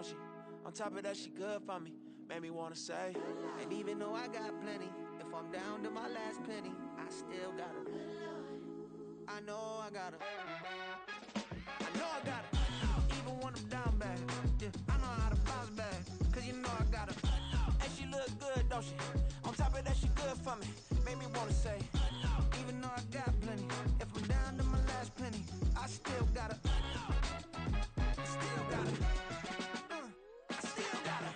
don't she? On top of that, she good for me. Made me wanna say, and even though I got plenty, if I'm down to my last penny, I still got her. I know I got her. I know I got her. Even when I'm down bad, yeah, I know how to bounce back. Cause you know I got her. And she look good, don't she? On top of that, she good for me. Made me wanna say, even though I got plenty, if I'm down to my last penny, I still got her. I still got her. I still got her.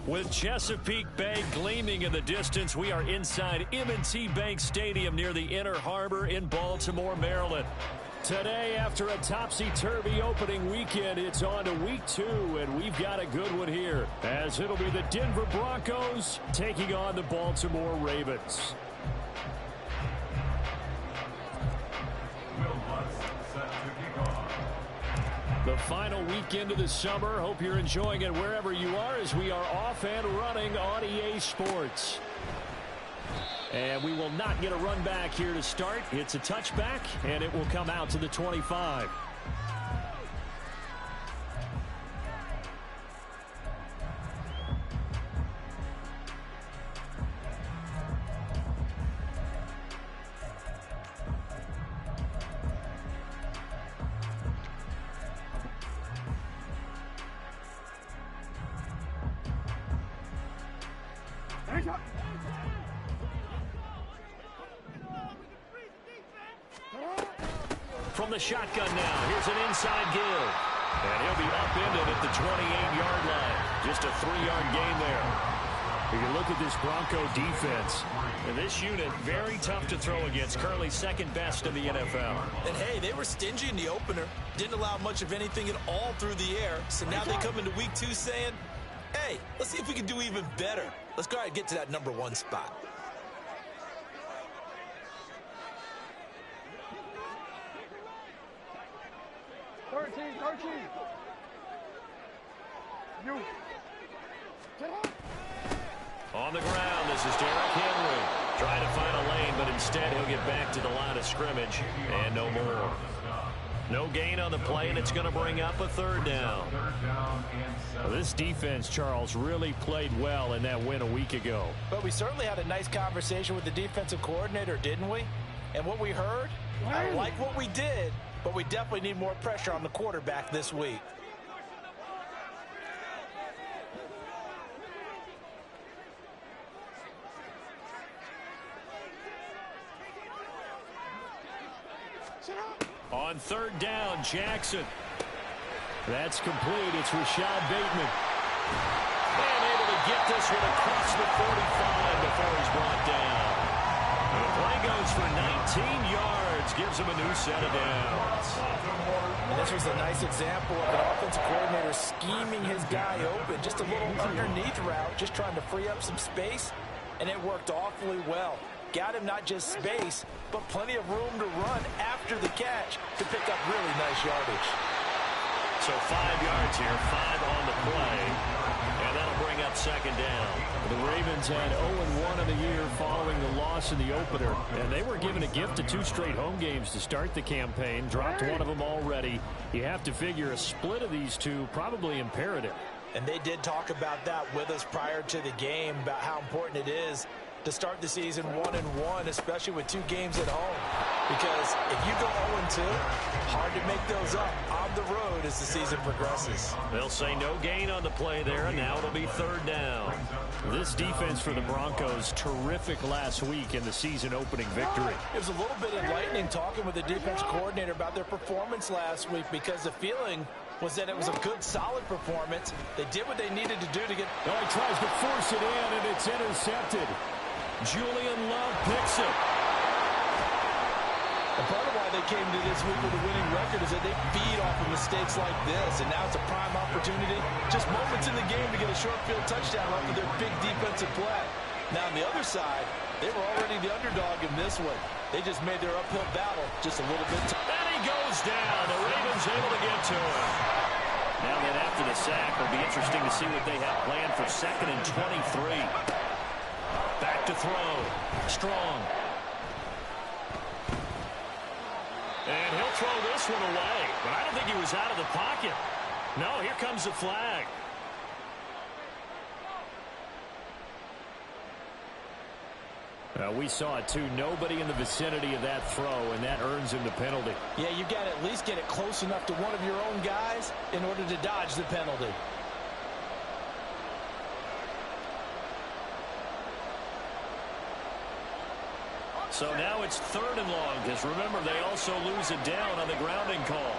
With Chesapeake Bay gleaming in the distance, we are inside M&T Bank Stadium near the Inner Harbor in Baltimore, Maryland. Today, after a topsy-turvy opening weekend, it's on to week 2, and we've got a good one here, as it'll be the Denver Broncos taking on the Baltimore Ravens. The final weekend of the summer. Hope you're enjoying it wherever you are as we are off and running on EA Sports. And we will not get a run back here to start. It's a touchback, and it will come out to the 25. From the shotgun now, here's an inside give. And he'll be upended at the 28-yard line. Just a 3-yard gain there. If you look at this Bronco defense, and this unit, very tough to throw against. Currently second best in the NFL. And hey, they were stingy in the opener. Didn't allow much of anything at all through the air. So now they come into week 2 saying, hey, let's see if we can do even better. Let's go ahead and get to that number 1 spot. On the ground, this is Derrick Henry. Trying to find a lane, but instead he'll get back to the line of scrimmage. And no more. No gain on the play, and it's going to bring up a 3rd down. Well, this defense, Charles, really played well in that win a week ago. But we certainly had a nice conversation with the defensive coordinator, didn't we? And what we heard, I like what we did, but we definitely need more pressure on the quarterback this week. On 3rd down, Jackson. That's complete. It's Rashad Bateman. And able to get this one across the 45 before he's brought down. And the play goes for 19 yards. Gives him a new set of downs. And this was a nice example of an offensive coordinator scheming his guy open. Just a little underneath route, just trying to free up some space. And it worked awfully well. Got him not just space, but plenty of room to run after the catch to pick up really nice yardage. So 5 yards here, 5 on the play, and that'll bring up 2nd down. The Ravens had 0-1 in the year following the loss in the opener, and they were given a gift of 2 straight home games to start the campaign. Dropped one of them already. You have to figure a split of these two probably imperative. And they did talk about that with us prior to the game, about how important it is to start the season 1-1, especially with 2 games at home. because if you go 0-2, hard to make those up on the road as the season progresses. They'll say no gain on the play there, and now it'll be third down. This defense for the Broncos, terrific last week in the season-opening victory. It was a little bit enlightening talking with the defense coordinator about their performance last week, because the feeling was that it was a good, solid performance. They did what they needed to do to get... Oh, he tries to force it in, and it's intercepted. Julian Love picks it. And part of why they came to this week with a winning record is that they feed off of mistakes like this, and now it's a prime opportunity, just moments in the game, to get a short field touchdown off of their big defensive play. Now, on the other side, they were already the underdog in this one. They just made their uphill battle just a little bit. And he goes down. The Ravens able to get to him. Now then, after the sack, it'll be interesting to see what they have planned for 2nd and 23. Back to throw. Strong. And he'll throw this one away. But I don't think he was out of the pocket. No, here comes the flag. We saw it, too. Nobody in the vicinity of that throw, and that earns him the penalty. Yeah, you got to at least get it close enough to one of your own guys in order to dodge the penalty. So now it's 3rd and long, because remember, they also lose it down on the grounding call.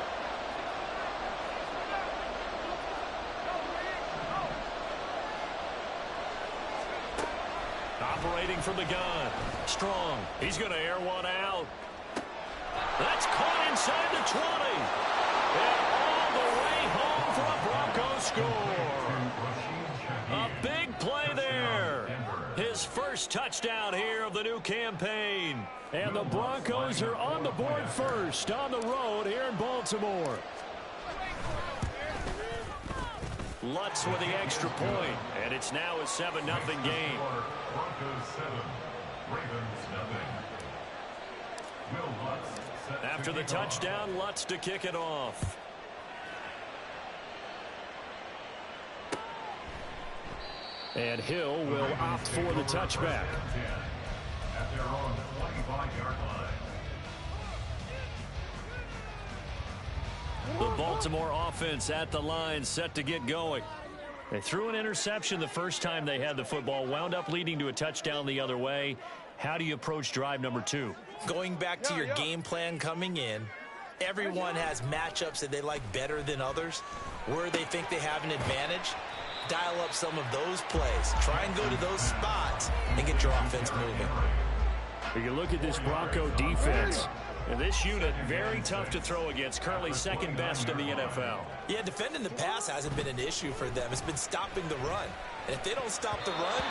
Operating from the gun. Strong. He's going to air one out. That's caught inside the 20. And all the way home for a Broncos score. A big play there. His first touchdown here of the new campaign. And the Broncos are on the board first on the road here in Baltimore. Lutz with the extra point, and it's now a 7-0 game. After the touchdown, Lutz to kick it off. And Hill will opt for the touchback. At their own 25-yard line. The Baltimore offense at the line, set to get going. They threw an interception the first time they had the football, wound up leading to a touchdown the other way. How do you approach drive number 2? Going back to your game plan coming in, everyone has matchups that they like better than others, where they think they have an advantage. Dial up some of those plays. Try and go to those spots and get your offense moving. You look at this Bronco defense. And this unit, very tough to throw against, currently 2nd best in the NFL. Yeah, defending the pass hasn't been an issue for them. It's been stopping the run. And if they don't stop the run,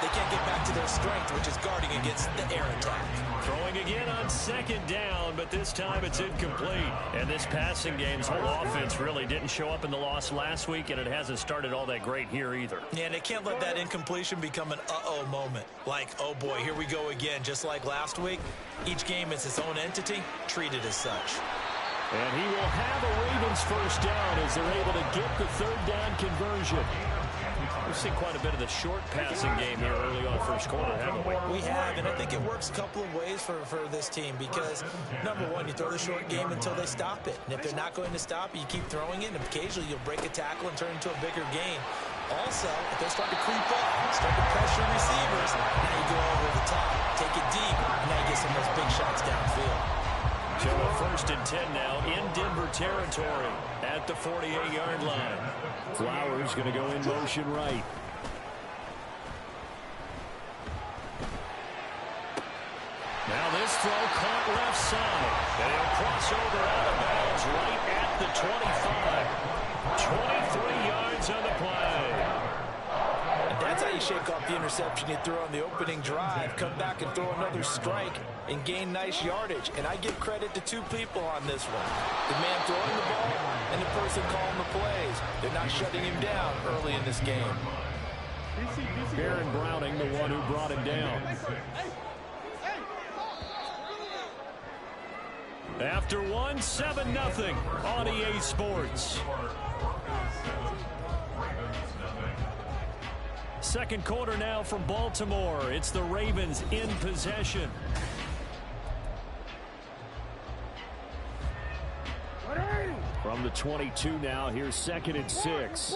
they can't get back to their strength, which is guarding against the air attack. Throwing again on 2nd down, but this time it's incomplete. And this passing game's whole offense really didn't show up in the loss last week, and it hasn't started all that great here either. Yeah, and they can't let that incompletion become an uh-oh moment. Like, oh boy, here we go again, just like last week. Each game is its own entity, treated as such. And he will have a Ravens first down as they're able to get the 3rd down conversion. We've seen quite a bit of the short passing game here early on first quarter, haven't we? We have, and I think it works a couple of ways for this team because, number one, you throw the short game until they stop it. And if they're not going to stop it, you keep throwing it, and occasionally you'll break a tackle and turn it into a bigger gain. Also, if they start to creep up, start to pressure receivers, now you go over the top, take it deep, and now you get some of those big shots downfield. So a 1st and 10 now in Denver territory at the 48-yard line. Flowers going to go in motion right. Now this throw caught left side. And he'll cross over out of bounds right at the 25. 23 yards on the play. And that's how you shake off the interception you threw on the opening drive. Come back and throw another strike and gain nice yardage. And I give credit to 2 people on this one. The man throwing the ball and the person calling the plays. They're not shutting him down early in this game. Baron Browning, the one who brought him down. After 7-0 on EA Sports. 2nd quarter now from Baltimore. It's the Ravens in possession. From the 22 now, here's 2nd and 6.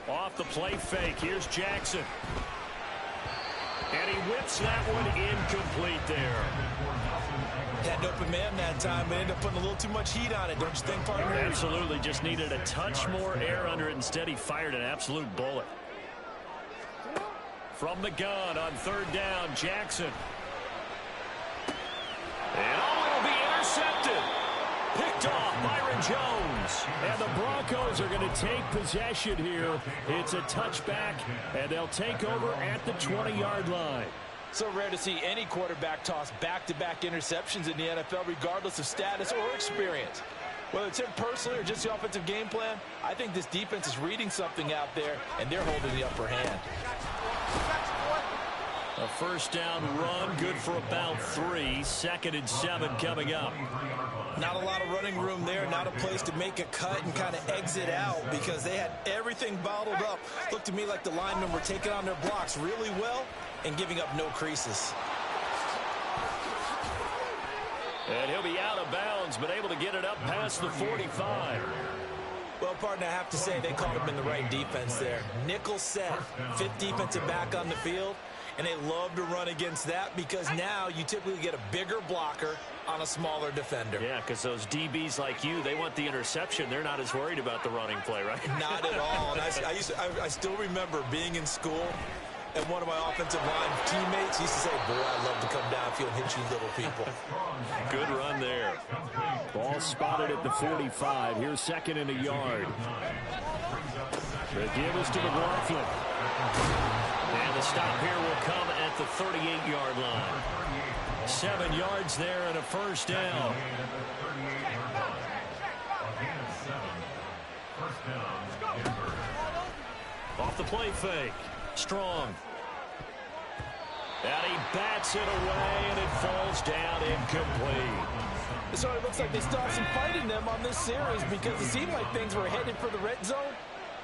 Off the play fake, here's Jackson. And he whips that one incomplete there. Had an open man that time, but ended up putting a little too much heat on it, don't you think, partner? Absolutely, just needed a touch more air under it. Instead, he fired an absolute bullet. From the gun on 3rd down, Jackson. And it'll be intercepted. Picked off Byron Jones. And the Broncos are going to take possession here. It's a touchback, and they'll take over at the 20-yard line. So rare to see any quarterback toss back-to-back interceptions in the NFL, regardless of status or experience. Whether it's him personally or just the offensive game plan, I think this defense is reading something out there, and they're holding the upper hand. A 1st down run, good for about 3. 2nd and 7 coming up. Not a lot of running room there, not a place to make a cut and kind of exit out because they had everything bottled up. Looked to me like the linemen were taking on their blocks really well and giving up no creases. And he'll be out of bounds, but able to get it up past the 45. Well, partner, I have to say they caught him in the right defense there. Nickel set, 5th defensive back on the field, and they love to run against that because now you typically get a bigger blocker on a smaller defender. Yeah, because those DBs like you, they want the interception. They're not as worried about the running play, right? Not at all. And I still remember being in school, and one of my offensive line teammates used to say, boy, I love to come downfield and hit you little people. Good run there. Ball spotted at the 45. Here's 2nd and a yard. The give is to McLaughlin. And the stop here will come at the 38-yard line. 7 yards there and a 1st down. Off the play fake. Strong. And he bats it away, and it falls down incomplete. So it looks like they still have some fight in them on this series because it seemed like things were headed for the red zone.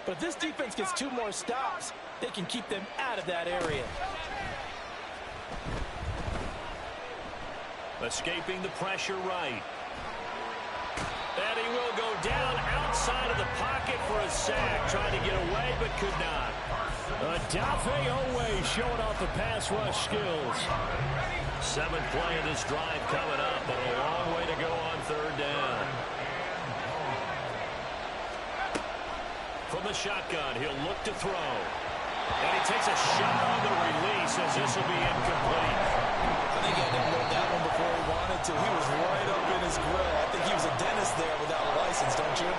But if this defense gets 2 more stops, they can keep them out of that area. Escaping the pressure right. And he will go down outside of the pocket for a sack. Trying to get away, but could not. Dafe Owe showing off the pass rush skills. 7th play of this drive coming up, but a long way to go on 3rd down. From the shotgun, he'll look to throw. And he takes a shot on the release as this will be incomplete. I think he had to load that one before he wanted to. He was right up in his grill. I think he was a dentist there without a license, don't you?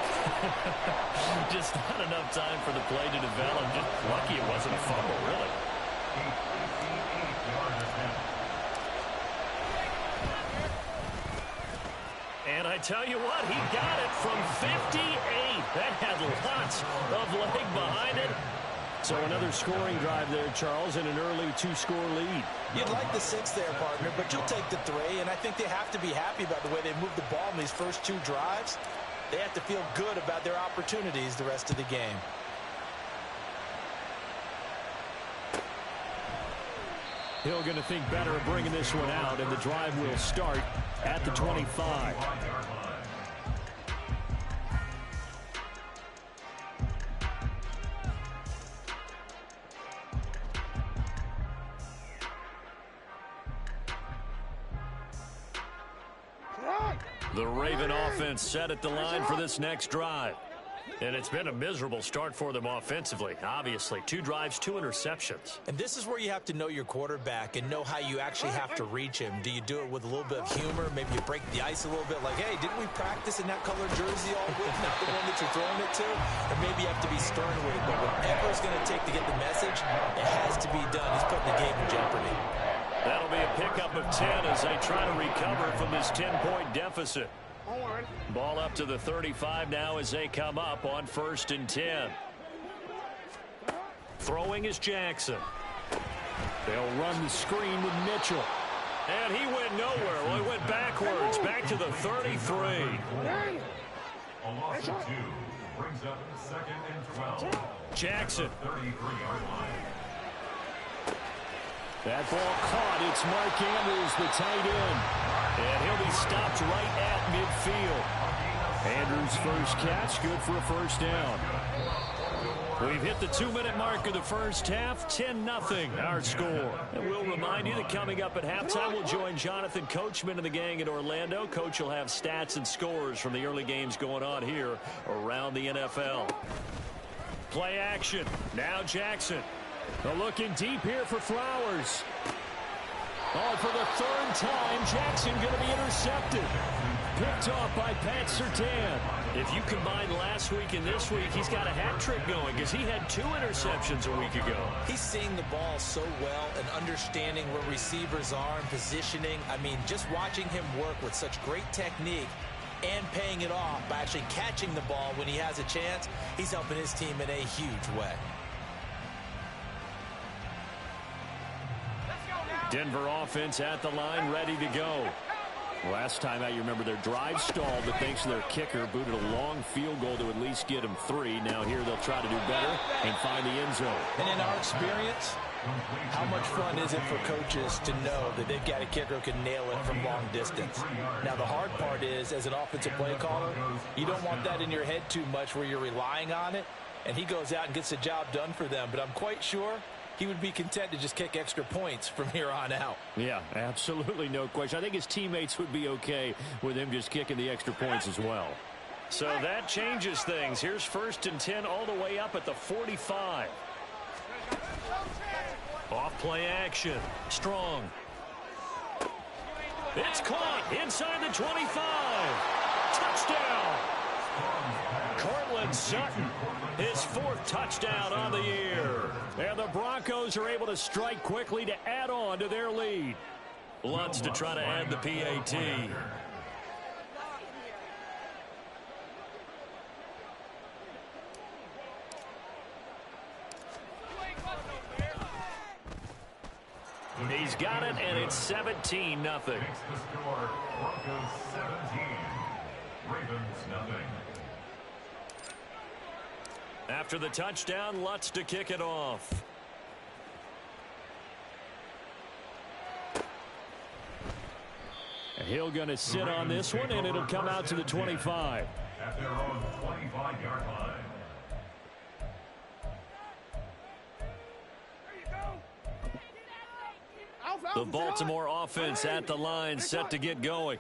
Just not enough time for the play to develop. Just lucky it wasn't a fumble, really. And I tell you what, he got it from 58. That had lots of leg behind it. So another scoring drive there, Charles, and an early 2-score lead. You'd like the 6 there, partner, but you'll take the 3, and I think they have to be happy about the way they moved the ball in these first 2 drives. They have to feel good about their opportunities the rest of the game. Hill going to think better of bringing this one out, and the drive will start at the 25. The Raven offense set at the line for this next drive. And it's been a miserable start for them offensively, obviously. 2 drives, 2 interceptions. And this is where you have to know your quarterback and know how you actually have to reach him. Do you do it with a little bit of humor? Maybe you break the ice a little bit, like, hey, didn't we practice in that colored jersey all week, not the one that you're throwing it to? Or maybe you have to be stern with it. But whatever it's going to take to get the message, it has to be done. He's putting the game in jeopardy. That'll be a pickup of 10 as they try to recover from this 10-point deficit. Ball up to the 35 now as they come up on 1st and 10. Throwing is Jackson. They'll run the screen with Mitchell. And he went nowhere. Well, he went backwards, back to the 33. A loss of 2 brings up 2nd and 12. Jackson. 33-yard line. That ball caught. It's Mark Andrews, the tight end. And he'll be stopped right at midfield. Andrews' first catch, good for a first down. We've hit the 2-minute mark of the first half, 10-0 our score. And we'll remind you that coming up at halftime, we'll join Jonathan Coachman and the gang in Orlando. Coach will have stats and scores from the early games going on here around the NFL. Play action. Now Jackson. Looking deep here for Flowers. Oh, for the third time, Jackson going to be intercepted. Picked off by Pat Surtain. If you combine last week and this week, he's got a hat trick going because he had 2 interceptions a week ago. He's seeing the ball so well and understanding where receivers are and positioning. I mean, just watching him work with such great technique and paying it off by actually catching the ball when he has a chance, he's helping his team in a huge way. Denver offense at the line, ready to go. Last time out, you remember their drive stalled, but thanks to their kicker, booted a long field goal to at least get them 3. Now here they'll try to do better and find the end zone. And in our experience, how much fun is it for coaches to know that they've got a kicker who can nail it from long distance? Now, the hard part is, as an offensive play caller, you don't want that in your head too much where you're relying on it, and he goes out and gets the job done for them. But I'm quite sure he would be content to just kick extra points from here on out. Yeah, absolutely no question. I think his teammates would be okay with him just kicking the extra points as well. So that changes things. Here's 1st and 10 all the way up at the 45. Off play action. Strong. It's caught inside the 25. Touchdown. Cortland Sutton, his 4th touchdown on the year. And the Broncos are able to strike quickly to add on to their lead. Lutz to try to add the PAT. He's got it, and it's 17-0. Makes the score Broncos 17, Ravens 0. After the touchdown, Lutz to kick it off. And he'll going to sit on this one, and it'll come out to the 25. At their own 25-yard line. The Baltimore offense at the line, set to get going.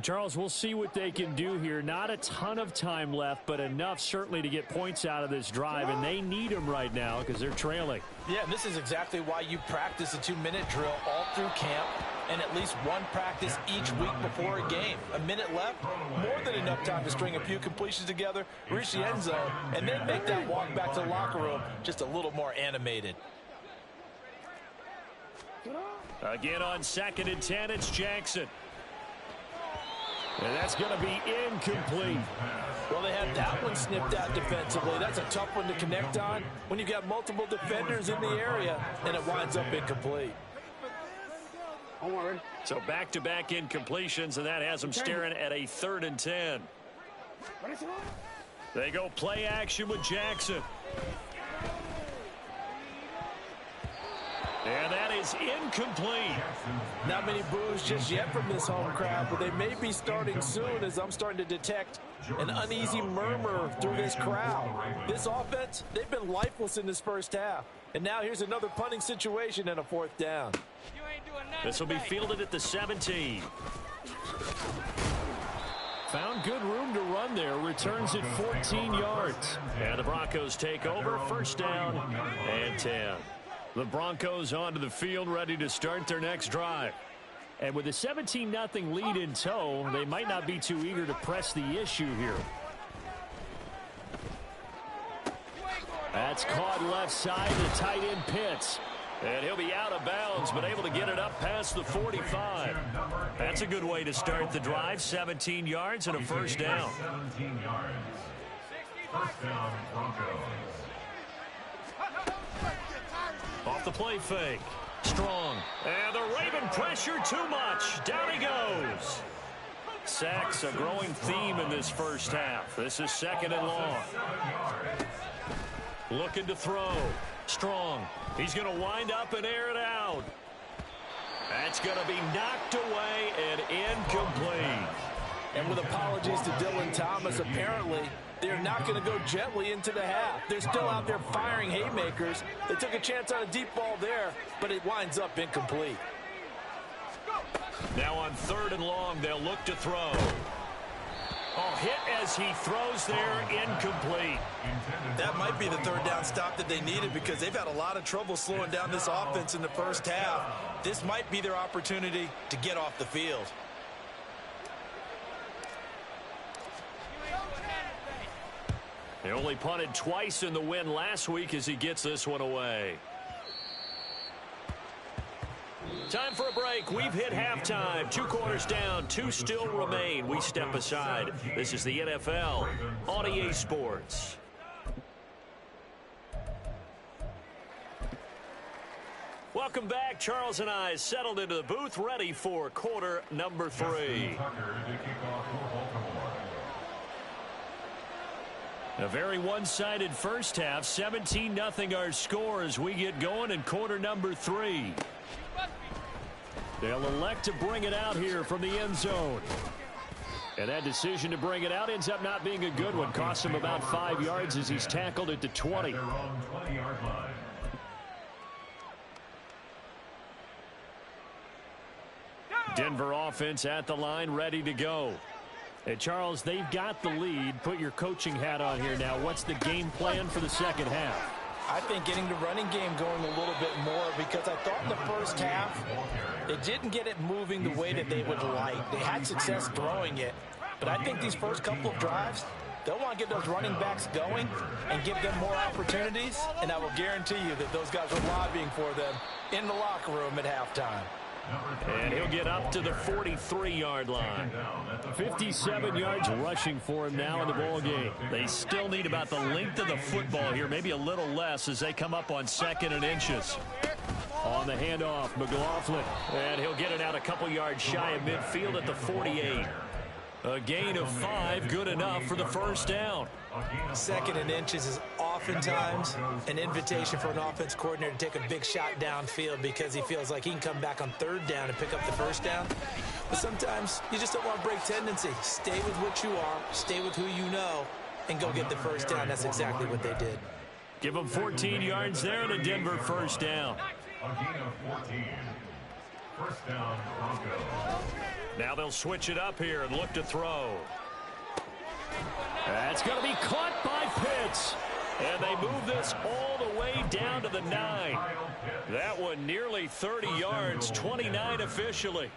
Charles, we'll see what they can do here. Not a ton of time left, but enough certainly to get points out of this drive, and they need them right now because they're trailing. Yeah, and this is exactly why you practice a 2-minute drill all through camp and at least one practice each week before a game. A minute left, more than enough time to string a few completions together, reach the end zone, and then make that walk back to the locker room just a little more animated. Again on 2nd and 10, it's Jackson. And that's going to be incomplete. Well, they had that one snipped out defensively. That's a tough one to connect on when you've got multiple defenders in the area, and it winds up incomplete. So back-to-back incompletions, and that has them staring at a 3rd and 10. They go play action with Jackson. And that is incomplete. Not many boos just yet from this home crowd, but they may be starting soon as I'm starting to detect an uneasy murmur through this crowd. This offense, they've been lifeless in this first half. And now here's another punting situation and a 4th down. This will be fielded at the 17. Found good room to run there. Returns at 14 yards. And the Broncos take over. 1st down and 10. The Broncos onto the field, ready to start their next drive. And with a 17-0 lead in tow, they might not be too eager to press the issue here. That's caught left side, the tight end Pitts. And he'll be out of bounds, but able to get it up past the 45. That's a good way to start the drive. 17 yards and a 1st down. 17 yards. 1st down, Broncos. Off the play fake. Strong. And the Raven pressure too much. Down he goes. Sacks a growing theme in this first half. This is 2nd and long. Looking to throw. Strong. He's going to wind up and air it out. That's going to be knocked away and incomplete. And with apologies to Dylan Thomas, apparently they're not going to go gently into the half. They're still out there firing haymakers. They took a chance on a deep ball there, but it winds up incomplete. Now on 3rd and long, they'll look to throw. Oh, hit as he throws there, incomplete. That might be the 3rd down stop that they needed because they've had a lot of trouble slowing down this offense in the first half. This might be their opportunity to get off the field. He only punted twice in the win last week as he gets this one away. Time for a break. We've hit halftime. 2 quarters down, 2 still remain. We step aside. This is the NFL on EA Sports. Welcome back. Charles and I settled into the booth, ready for quarter number 3. A very one-sided first half. 17-0 our score as we get going in quarter number 3. They'll elect to bring it out here from the end zone. And that decision to bring it out ends up not being a good one. Costs him about 5 yards as he's tackled at the 20. Denver offense at the line, ready to go. Hey, Charles, they've got the lead. Put your coaching hat on here now. What's the game plan for the second half? I think getting the running game going a little bit more because I thought in the first half they didn't get it moving the way that they would like. They had success throwing it, but I think these first couple of drives, they'll want to get those running backs going and give them more opportunities, and I will guarantee you that those guys are lobbying for them in the locker room at halftime. And he'll get up to the 43-yard line. 57 yards rushing for him now in the ball game. They still need about the length of the football here, maybe a little less as they come up on 2nd and inches. On the handoff, McLaughlin. And he'll get it out a couple yards shy of midfield at the 48. A gain of 5, good enough for the first down. 2nd and inches is oftentimes an invitation for an offense coordinator to take a big shot downfield because he feels like he can come back on 3rd down and pick up the first down. But sometimes you just don't want to break tendency. Stay with what you are, stay with who you know, and go get the first down. That's exactly what they did. Give them 14 yards there and a Denver first down. A gain of 14. First down, Broncos. Now they'll switch it up here and look to throw. That's going to be caught by Pitts. And they move this all the way down to the 9. That one nearly 30 yards, 29 officially.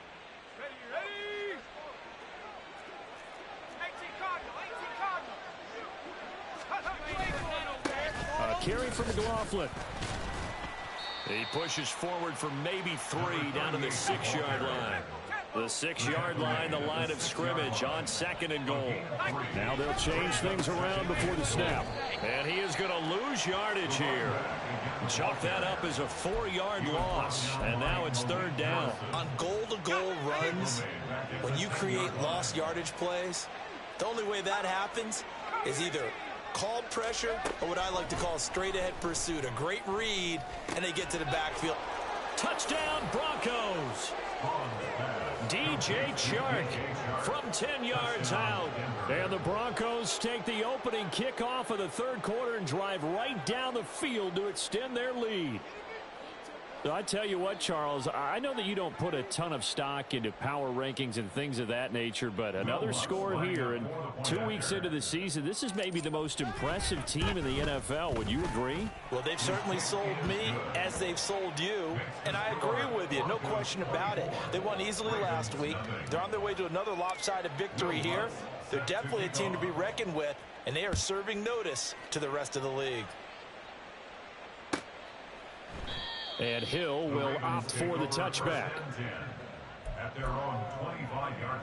A carry from McLaughlin. He pushes forward for maybe 3 down to the 6-yard line. The 6-yard line, the line of scrimmage on 2nd and goal. Now they'll change things around before the snap. And he is going to lose yardage here. Chalk that up as a 4-yard loss. And now it's 3rd down. On goal-to-goal runs, when you create lost yardage plays, the only way that happens is either called pressure or what I like to call straight-ahead pursuit. A great read, and they get to the backfield. Touchdown, Broncos. DJ Chark from 10 yards out. And the Broncos take the opening kickoff of the 3rd quarter and drive right down the field to extend their lead. I tell you what, Charles, I know that you don't put a ton of stock into power rankings and things of that nature, but another score here, and 2 weeks into the season, this is maybe the most impressive team in the NFL. Would you agree? Well, they've certainly sold me as they've sold you, and I agree with you, no question about it. They won easily last week. They're on their way to another lopsided victory here. They're definitely a team to be reckoned with, and they are serving notice to the rest of the league. And Hill will opt for the touchback. At their own 25-yard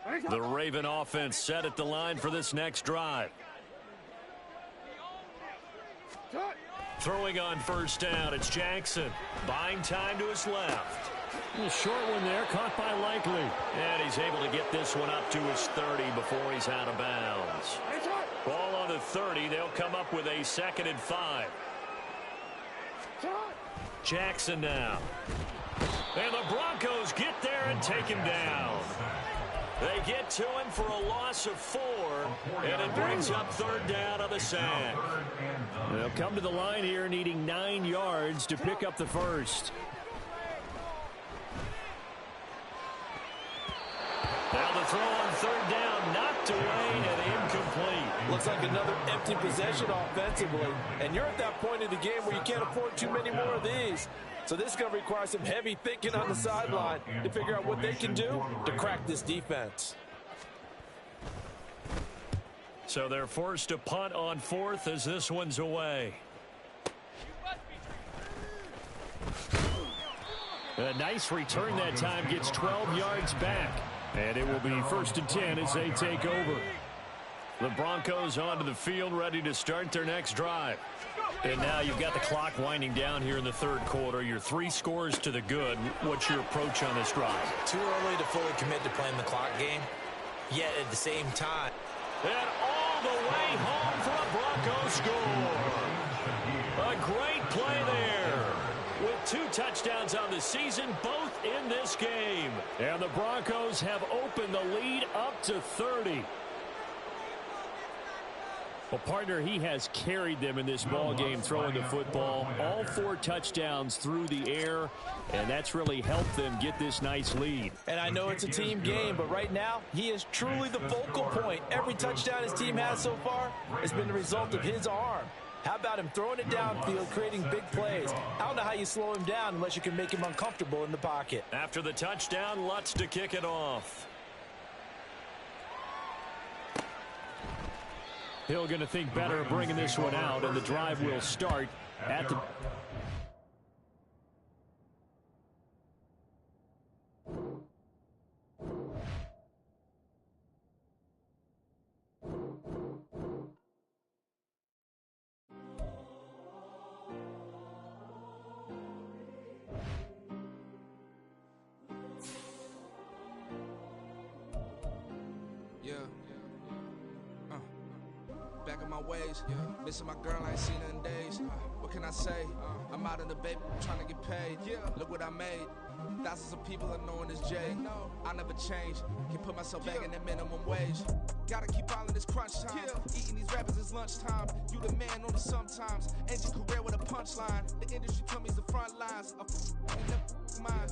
line. The Raven offense set at the line for this next drive. Throwing on first down, it's Jackson. Buying time to his left. A short one there, caught by Likely. And he's able to get this one up to his 30 before he's out of bounds. Ball on the 30, they'll come up with a 2nd and 5. Jackson now. And the Broncos get there and take him down. They get to him for a loss of 4, and it brings up 3rd down on the sack. They'll come to the line here needing 9 yards to pick up the first. Now the throw on 3rd down, knocked away and incomplete. Looks like another empty possession offensively, and you're at that point in the game where you can't afford too many more of these. So this is going to require some heavy thinking on the sideline to figure out what they can do to crack this defense. So they're forced to punt on 4th as this one's away. A nice return that time, gets 12 yards back. And it will be 1st and 10 as they take over. The Broncos onto the field, ready to start their next drive. And now you've got the clock winding down here in the 3rd quarter. You're 3 scores to the good. What's your approach on this drive? Too early to fully commit to playing the clock game, yet at the same time. And all the way home for a Broncos score. A great play there. With 2 touchdowns on the season, both in this game. And the Broncos have opened the lead up to 30. Well, partner, he has carried them in this ball game throwing the football. All 4 touchdowns through the air, and that's really helped them get this nice lead. And I know it's a team game, but right now, he is truly the focal point. Every touchdown his team has so far has been the result of his arm. How about him throwing it downfield, creating big plays? I don't know how you slow him down unless you can make him uncomfortable in the pocket. After the touchdown, Lutz to kick it off. Hill going to think better of bringing this one out, and the drive will start at the... Back in my ways, missing my girl, I ain't seen her in days. What can I say? I'm out in the baby, trying to get paid. Look what I made. Thousands of people are knowing this Jay. I never change. Can put myself back in that minimum wage. Gotta keep all in this crunch time. Eating these rappers is lunchtime. You the man on it sometimes. End your career with a punchline. The industry told me it's the front lines. Mine.